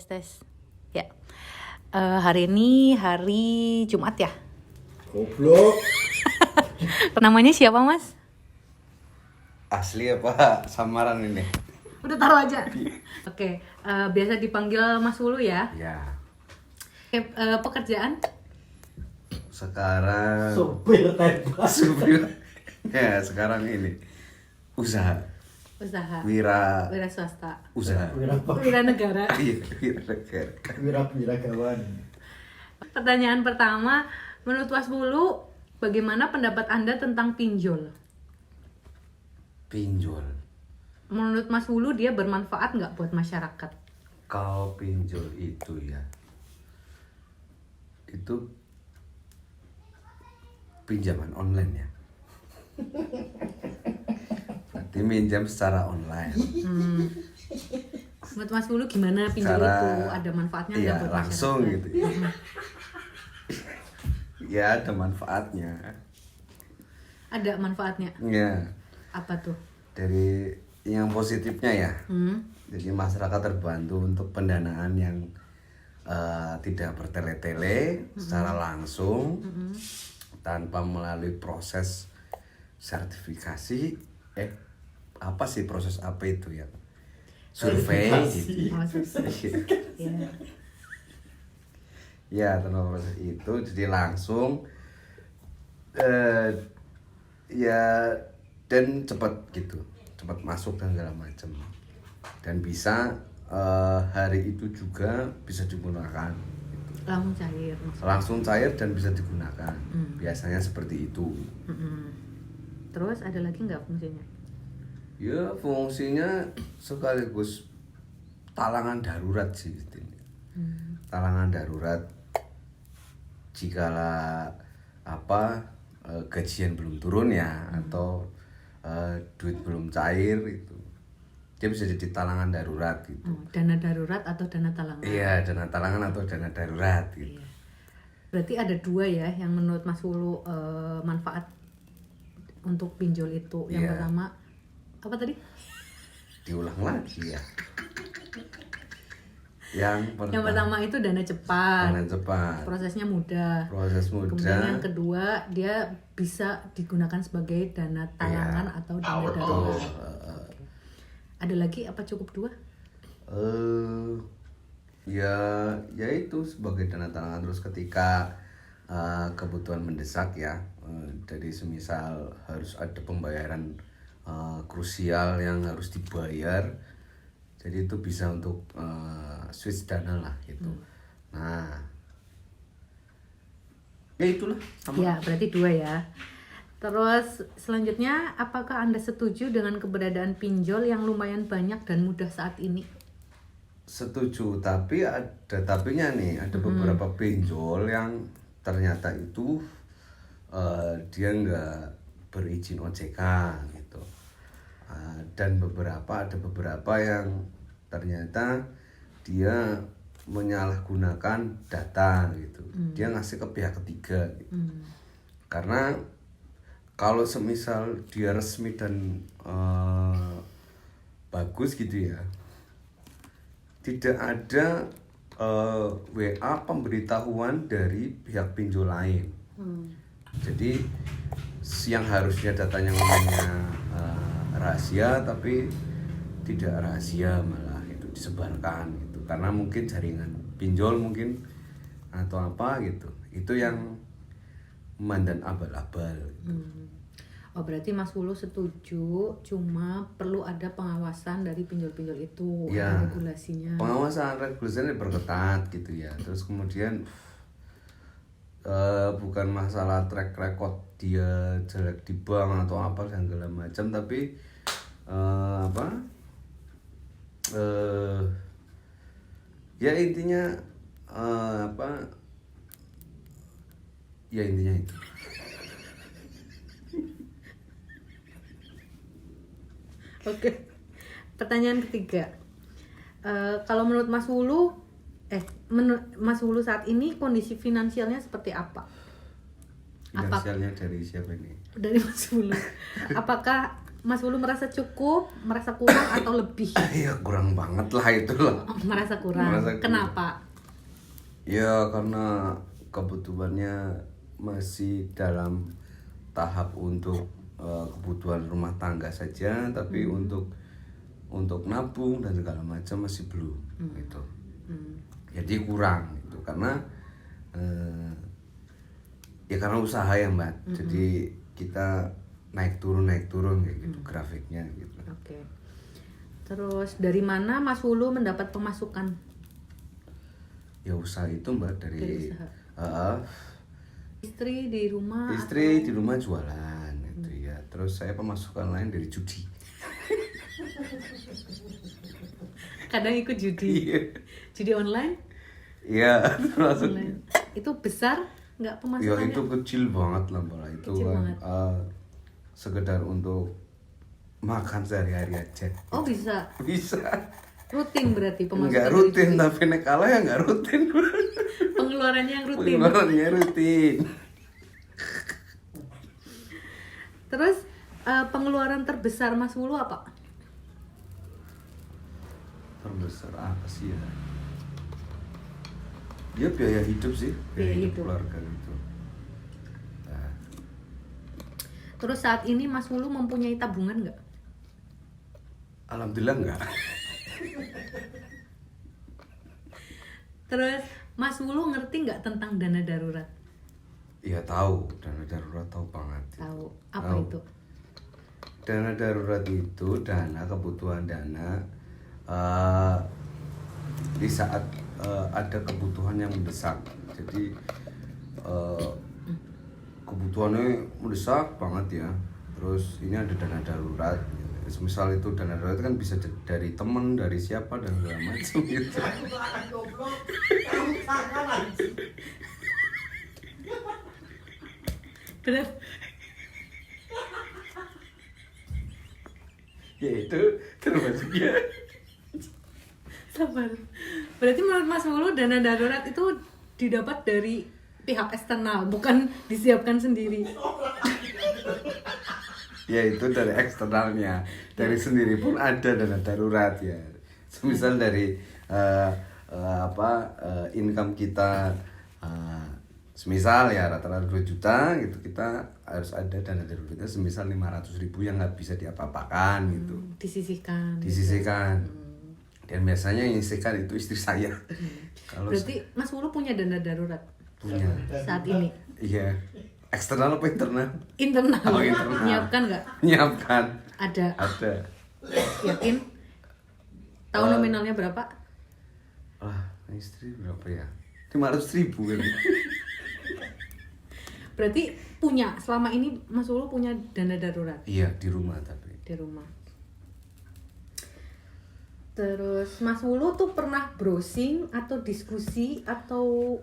tes. Ya. Hari ini hari Jumat ya. Goblok. Namanya siapa, Mas? Asli apa samaran ini? Udah taruh aja. Oke, biasa dipanggil Mas Wulu ya. Ya. Oke, pekerjaan? Sekarang Supir tembak. supir. Ya, sekarang ini usaha Usaha. wira Wira swasta. usaha. Wira negara. Iya, wira negara. Wiragawan. Pertanyaan pertama, menurut Mas Wulu, bagaimana pendapat Anda tentang pinjol? Pinjol. Menurut Mas Wulu dia bermanfaat nggak buat masyarakat? Kalau pinjol itu ya, itu pinjaman online ya. Berarti minjam secara online. Menurut Mas Wulu gimana pinjol Secara- itu? Ada manfaatnya nggak Iya, buat langsung masyarakat? gitu ya. Ya, ada manfaatnya. Ada manfaatnya. Ya, Apa tuh? dari yang positifnya ya. Hmm. Jadi masyarakat terbantu untuk pendanaan yang tidak bertele-tele secara langsung tanpa melalui proses sertifikasi. Apa sih proses apa itu ya? Survei gitu. Oh, susah. Ya. Ya, tanpa proses itu jadi langsung ya, dan cepat gitu, cepat masuk dan segala macam, dan bisa hari itu juga bisa digunakan gitu. Langsung cair maksudnya. Langsung cair dan bisa digunakan. Biasanya seperti itu. Mm-mm. Terus ada lagi nggak fungsinya? Ya, fungsinya sekaligus talangan darurat sih ini. Talangan darurat jikalau gajian belum turun ya, atau duit belum cair itu, dia bisa jadi talangan darurat gitu. Dana darurat atau dana talangan? Iya, dana talangan atau dana darurat gitu. Iya. Berarti ada dua ya yang menurut Mas Wulu manfaat untuk pinjol itu. Yang Iya. pertama apa tadi? Diulang lagi ya. Yang Yang pertama itu dana cepat. dana cepat, Prosesnya mudah. proses Kemudian mudah. yang kedua dia bisa digunakan sebagai dana talangan Iya. atau dana Betul. darurat. Ada lagi apa cukup dua? Ya itu sebagai dana talangan. Terus ketika kebutuhan mendesak ya, dari semisal harus ada pembayaran krusial yang harus dibayar, jadi itu bisa untuk switch dana lah gitu. Nah, ya itulah sama. Ya, berarti dua ya. Terus selanjutnya, apakah Anda setuju dengan keberadaan pinjol yang lumayan banyak dan mudah saat ini? Setuju, tapi ada tapinya nih. Ada beberapa pinjol yang ternyata itu dia nggak berizin OJK gitu. Dan ada beberapa yang ternyata dia menyalahgunakan data gitu. Dia ngasih ke pihak ketiga gitu. Karena kalau semisal dia resmi dan bagus gitu ya, tidak ada WA pemberitahuan dari pihak pinjol lain. Jadi yang harusnya datanya ngomongnya rahasia, tapi tidak rahasia, malah itu disebarkan gitu. Karena mungkin jaringan pinjol mungkin atau apa gitu. Itu yang mandan abal-abal gitu. Oh, berarti Mas Wulu setuju, cuma perlu ada pengawasan dari pinjol-pinjol itu, Ya, ada regulasinya. pengawasan regulasinya diperketat gitu ya. Terus kemudian bukan masalah track record dia jelek di bank atau apa segala macam, tapi ya intinya ya intinya itu. Oke. Pertanyaan ketiga. Kalau menurut Mas Wulu, menurut Mas Wulu saat ini kondisi finansialnya seperti apa? Finansialnya dari siapa ini? Dari Mas Wulu. Apakah Mas Ulu merasa cukup, merasa kurang atau lebih? Ya kurang banget lah itu lah. Merasa kurang. Merasa kurang. Kenapa? Ya karena kebutuhannya masih dalam tahap untuk kebutuhan rumah tangga saja, tapi untuk nabung dan segala macam masih belum gitu. Jadi kurang itu karena ya karena usaha ya Mbak. Jadi kita naik turun kayak gitu grafiknya gitu. Oke. Terus dari mana Mas Ulu mendapat pemasukan? Ya usaha itu Mbak Dari dari usaha. Istri di rumah? istri di rumah jualan gitu ya. Terus saya pemasukan lain dari judi. Kadang ikut judi. Iya. Judi online? Iya, termasuk. Online. Itu besar nggak Ya pemasukannya? itu kecil banget lah Mbak. Itu Kecil kan banget. sekedar untuk makan sehari-hari aja. Oh bisa. Bisa. Rutin berarti pemasukan Enggak dari rutin judi. tapi nek kalah ya enggak rutin. Pengeluarannya yang rutin. Pengeluarannya rutin. Terus pengeluaran terbesar Mas Ulu apa? Terbesar apa sih ya? Ya biaya hidup sih, Biaya biaya hidup hidup. keluarga gitu. Nah, Terus saat ini Mas Ulu mempunyai tabungan nggak? alhamdulillah enggak. Terus Mas Ulu ngerti nggak tentang dana darurat? Iya tahu, dana darurat tahu banget. Tahu. Apa Tahu. itu? Dana darurat itu dana kebutuhan dana di saat ada kebutuhan yang mendesak. Jadi kebutuhannya mendesak banget ya. Terus ini ada dana darurat. Misal itu dana darurat kan bisa dari temen, dari siapa dan segala macam gitu. Benar. Ya itu termasuk ya. Sabar. Berarti menurut Mas Ulu dana darurat itu didapat dari pihak eksternal, bukan disiapkan sendiri. Ya itu dari eksternalnya, dari sendiri pun ada dana darurat ya. Semisal dari income kita semisal ya rata-rata 2 juta gitu, kita harus ada dana daruratnya semisal 500.000 yang nggak bisa diapa-apakan gitu, Disisihkan. disisihkan. Dan biasanya yang disisihkan itu istri saya. Kalau Berarti Mas Ulu punya dana darurat punya, saat ini? iya, eksternal apa internal? Internal. Oh, internal. Nyiapkan nggak? Nyiapkan, Ada. ada. Yakin? Tahu nominalnya berapa? Istri berapa ya? 500.000 kan? Berarti punya, selama ini Mas Ulu punya dana darurat Iya di rumah tapi. di rumah. Terus Mas Ulu tuh pernah browsing atau diskusi atau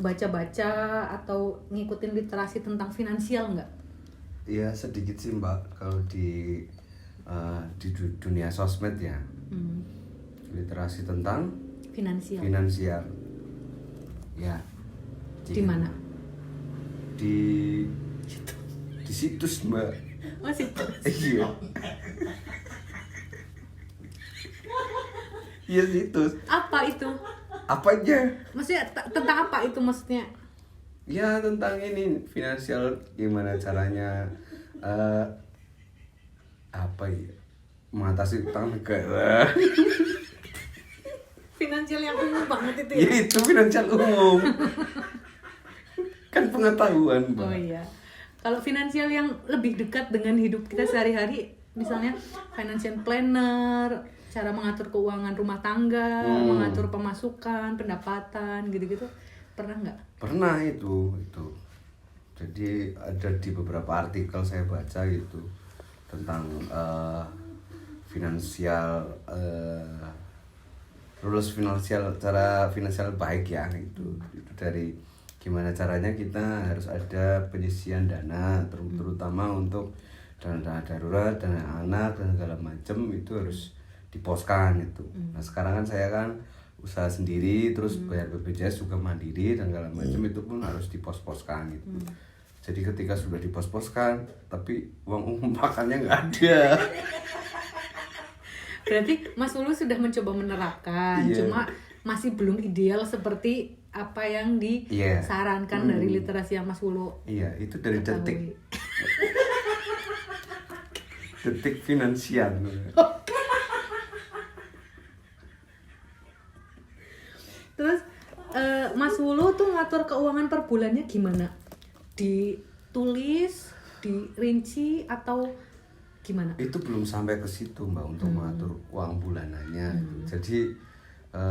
baca-baca atau ngikutin literasi tentang finansial nggak? Iya sedikit sih Mbak kalau di dunia sosmed ya, literasi tentang Finansial. finansial. Ya. Di mana? Di situs Mbak. Oh situ. Iya. Iya situs. Apa itu? Apa aja? Maksudnya tentang apa itu maksudnya? Ya tentang ini finansial gimana caranya apa ya mengatasi utang negara. Finansial yang umum banget itu Ya ya? itu finansial umum. Kan pengetahuan Mbak. Oh iya. Kalau finansial yang lebih dekat dengan hidup kita sehari-hari, misalnya financial planner, cara mengatur keuangan rumah tangga, mengatur pemasukan, pendapatan, gitu-gitu, pernah nggak? Pernah itu. Jadi ada di beberapa artikel saya baca gitu tentang finansial rules finansial, cara finansial baik ya gitu. Itu dari gimana caranya kita harus ada penyisian dana terutama untuk dana darurat, dana anak dan segala macam itu harus diposkan itu. Nah sekarang kan saya kan usaha sendiri terus bayar BPJS juga mandiri dan segala macam itu pun harus dipos-poskan gitu. Jadi ketika sudah dipos-poskan, tapi uang makannya nggak ada. Berarti Mas Ulu sudah mencoba menerapkan, Iya. cuma masih belum ideal seperti apa yang Iya. disarankan dari literasi yang Mas Ulu Iya, itu dari ketahui. detik finansial. Terus Mas Ulu tuh ngatur keuangan per bulannya gimana? Ditulis, dirinci atau gimana? Itu belum sampai ke situ Mbak untuk mengatur uang bulanannya. Jadi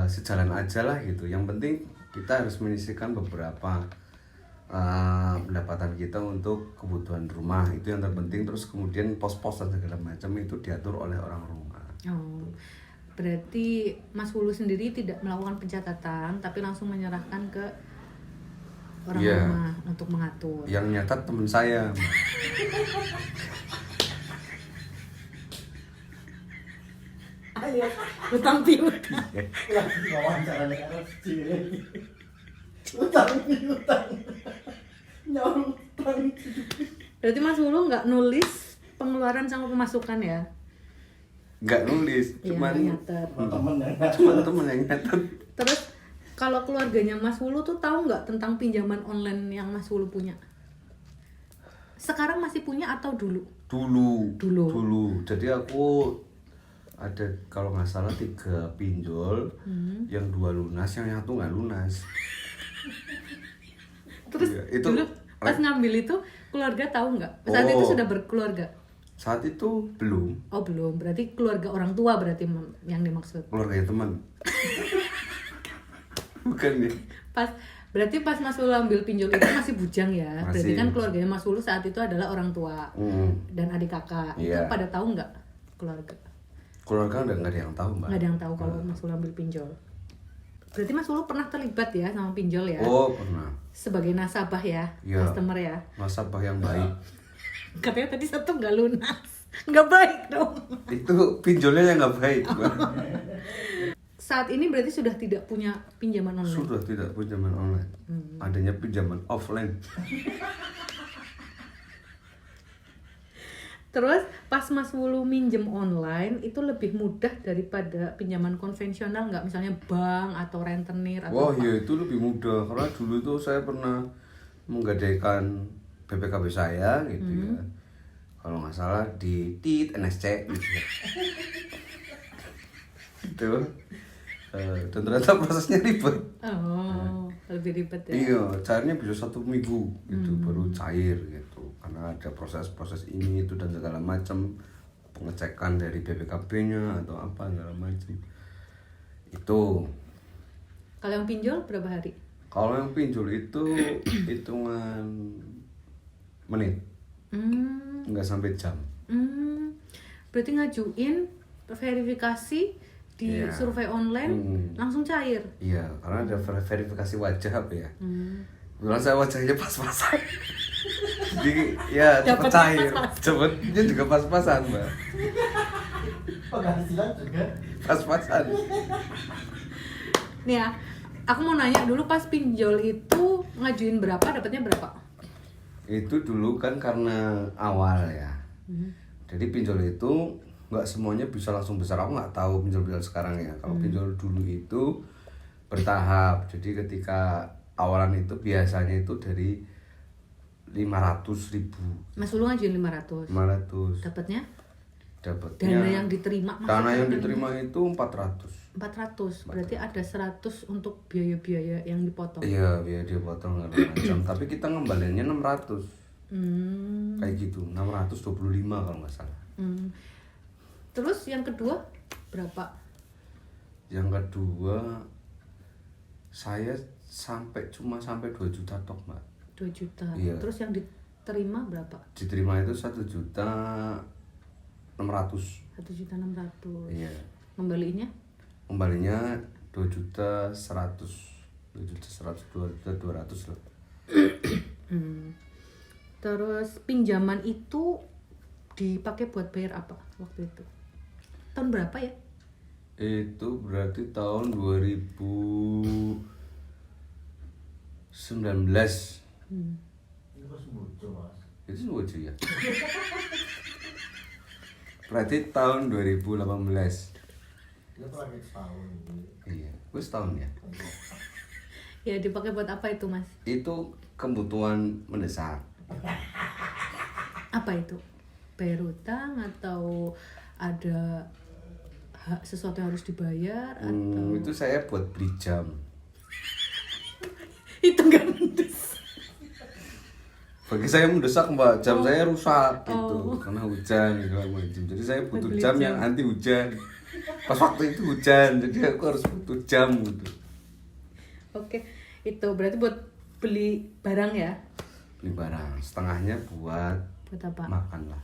sejalan aja lah gitu. Yang penting kita harus menyisihkan beberapa pendapatan kita untuk kebutuhan rumah, itu yang terpenting. Terus kemudian pos-pos dan segala macam itu diatur oleh orang rumah. Oh, berarti Mas Ulu sendiri tidak melakukan pencatatan, tapi langsung menyerahkan ke orang Iya. rumah untuk mengatur. Yang nyatat temen saya Mbak. Ayo, Hutang piutang. lagi wawancara negara kecil lagi. Utang piutang. Nyawa utang. Berarti Mas Ulu nggak nulis pengeluaran sama pemasukan ya? Nggak nulis, Iya, cuman nyatet. Teman yang temen yang nyatet. Terus kalau keluarganya Mas Ulu tuh tahu nggak tentang pinjaman online yang Mas Ulu punya? Sekarang masih punya atau dulu? Dulu. Jadi aku ada kalau nggak salah 3 pinjol, yang 2 lunas, yang 1 nggak lunas. Terus Iya, itu dulu pas ngambil itu keluarga tahu nggak? Saat itu Oh. sudah berkeluarga? saat itu belum, Oh belum, berarti keluarga orang tua berarti yang dimaksud. keluarganya teman. Bukan nih. Berarti pas Mas Ulu ambil pinjol itu masih bujang ya? Berarti Masih. kan keluarganya Mas Ulu saat itu adalah orang tua dan adik kakak. Itu Iya. pada tahu nggak keluarga? Keluarga udah nggak ada yang tahu Mbak. Nggak ada yang tahu kalau Mas Ulu ambil pinjol. Berarti Mas Ulu pernah terlibat ya sama pinjol ya? Oh pernah. Sebagai nasabah ya, Iya. customer ya. Nasabah yang baik. Katanya tadi 1 nggak lunas, nggak baik dong. Itu pinjolnya yang nggak baik Mbak. Saat ini berarti sudah tidak punya pinjaman online. Sudah tidak pinjaman online, adanya pinjaman offline. Terus pas Mas Wulu minjem online itu lebih mudah daripada pinjaman konvensional nggak? Misalnya bank atau rentenir atau Wah apa? ya itu lebih mudah, karena dulu itu saya pernah menggadaikan BPKB saya gitu ya. Kalau nggak salah di TIT NSC gitu ya. Gitu. Dan ternyata prosesnya ribet. Oh, lebih ribet ya. Iya, cairnya bisa 1 minggu gitu baru cair gitu. Karena ada proses-proses ini itu dan segala macam, pengecekan dari BPKB-nya atau apa segala macam. Itu. Kalau yang pinjol berapa hari? Kalau yang pinjol itu hitungan menit, nggak sampai jam. Berarti ngajuin verifikasi di Iya. survei online langsung cair. Iya, karena ada verifikasi wajah apa ya. Kebetulan saya wajahnya pas-pasan. Jadi ya cepet Dapatnya cair, pas-pasan. cepetnya juga pas-pasan Mbak. penghasilan juga. Pas-pasan. Nih ya, aku mau nanya dulu pas pinjol itu ngajuin berapa, dapatnya berapa? Itu dulu kan karena awal ya. Jadi pinjol itu nggak semuanya bisa langsung besar. Aku nggak tahu pinjol-pinjol sekarang ya. Kalau pinjol dulu itu bertahap. Jadi ketika awalan itu biasanya itu dari 500.000. Mas Ulu ngajuin 500. 500. Dapatnya? Dapatnya Dana yang diterima dana yang maksudnya diterima itu 400. 400. Berarti ada 100 untuk biaya-biaya yang dipotong. Iya, biaya dia potong segala macam. Tapi kita ngembalinya 600. Kayak gitu, 625 kalau nggak salah. Terus yang kedua berapa? Yang kedua saya cuma sampai 2 juta tok Mbak. 2 juta. Iya. Terus yang diterima berapa? Diterima itu 1.600.000. 1.600.000. Iya. Kembalinya? Kembalinya 2.100.000. 2.200.000 lah. Terus pinjaman itu dipakai buat bayar apa waktu itu? Tahun berapa ya? Itu berarti tahun 2019. Terus muncul mas. Itu lucu ya. Berarti tahun 2018. Itu lagi setahun. Iya, gue setahun ya. Ya dipakai buat apa itu mas? Itu kebutuhan mendesak. Apa itu? Bayar utang atau ada sesuatu yang harus dibayar atau Itu saya buat beli jam. itu nggak mendesak. Bagi saya mendesak mbak, jam Oh. saya rusak gitu Oh. karena hujan segala macam. Jadi saya butuh Beli jam jam. yang anti hujan. Pas waktu itu hujan, jadi aku harus butuh jam gitu. Oke, itu berarti buat beli barang ya? Beli barang, setengahnya buat Buat apa? makan lah.